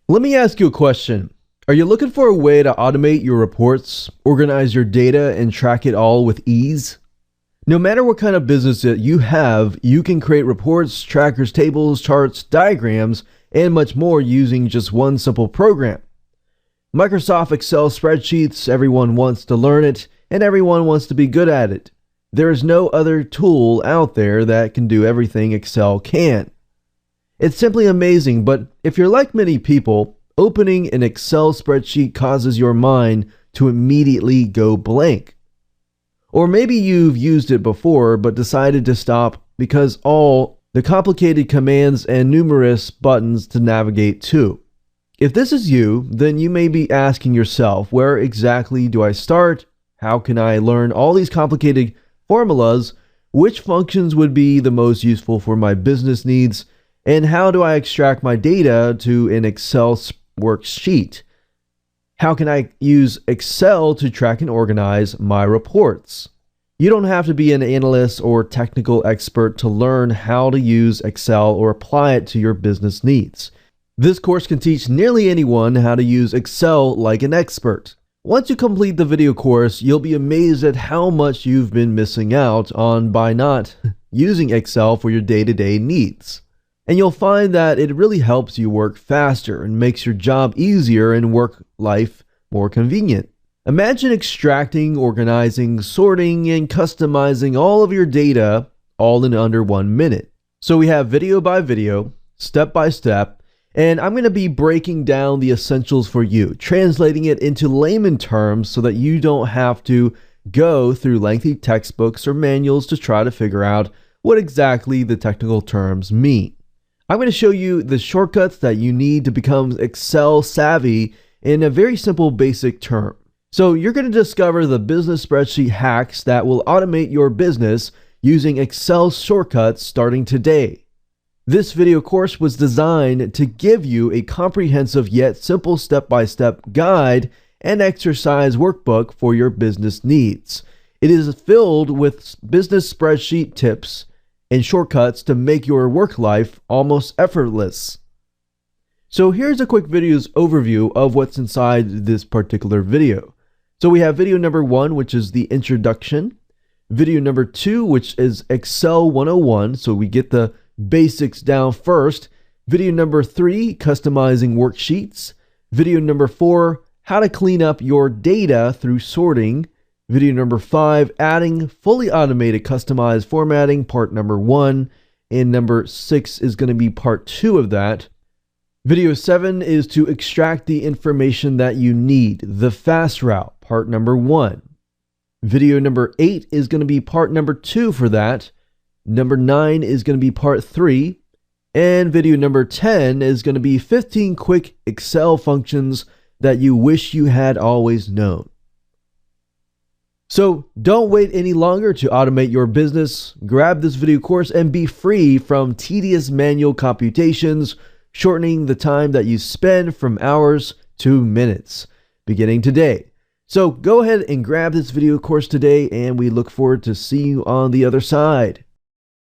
Let me ask you a question. Are you looking for a way to automate your reports, organize your data, and track it all with ease? No matter what kind of business that you have, you can create reports, trackers, tables, charts, diagrams, and much more using just one simple program. Microsoft Excel spreadsheets, everyone wants to learn it, and everyone wants to be good at it. There is no other tool out there that can do everything Excel can. It's simply amazing, but if you're like many people, opening an Excel spreadsheet causes your mind to immediately go blank. Or maybe you've used it before but decided to stop because all the complicated commands and numerous buttons to navigate to. If this is you, then you may be asking yourself, where exactly do I start? How can I learn all these complicated formulas? Which functions would be the most useful for my business needs? And how do I extract my data to an Excel worksheet? How can I use Excel to track and organize my reports? You don't have to be an analyst or technical expert to learn how to use Excel or apply it to your business needs. This course can teach nearly anyone how to use Excel like an expert. Once you complete the video course, you'll be amazed at how much you've been missing out on by not using Excel for your day-to-day needs. And you'll find that it really helps you work faster and makes your job easier and work life more convenient. Imagine extracting, organizing, sorting, and customizing all of your data all in under 1 minute. So we have video by video, step by step, and I'm going to be breaking down the essentials for you, translating it into layman terms so that you don't have to go through lengthy textbooks or manuals to try to figure out what exactly the technical terms mean. I'm going to show you the shortcuts that you need to become Excel savvy in a very simple basic term. So you're going to discover the business spreadsheet hacks that will automate your business using Excel shortcuts starting today. This video course was designed to give you a comprehensive yet simple step-by-step guide and exercise workbook for your business needs. It is filled with business spreadsheet tips and shortcuts to make your work life almost effortless. So here's a quick video's overview of what's inside this particular video. So we have video number 1, which is the introduction. Video number 2, which is Excel 101, so we get the basics down first. Video number 3, customizing worksheets. Video number 4, how to clean up your data through sorting. Video number 5, adding fully automated customized formatting, part number 1. And number 6 is going to be part 2 of that. Video 7 is to extract the information that you need, the fast route, part number 1. Video number 8 is going to be part number 2 for that. Number 9 is going to be part 3. And video number 10 is going to be 15 quick Excel functions that you wish you had always known. So don't wait any longer to automate your business. Grab this video course and be free from tedious manual computations, shortening the time that you spend from hours to minutes, beginning today. So go ahead and grab this video course today, and we look forward to seeing you on the other side.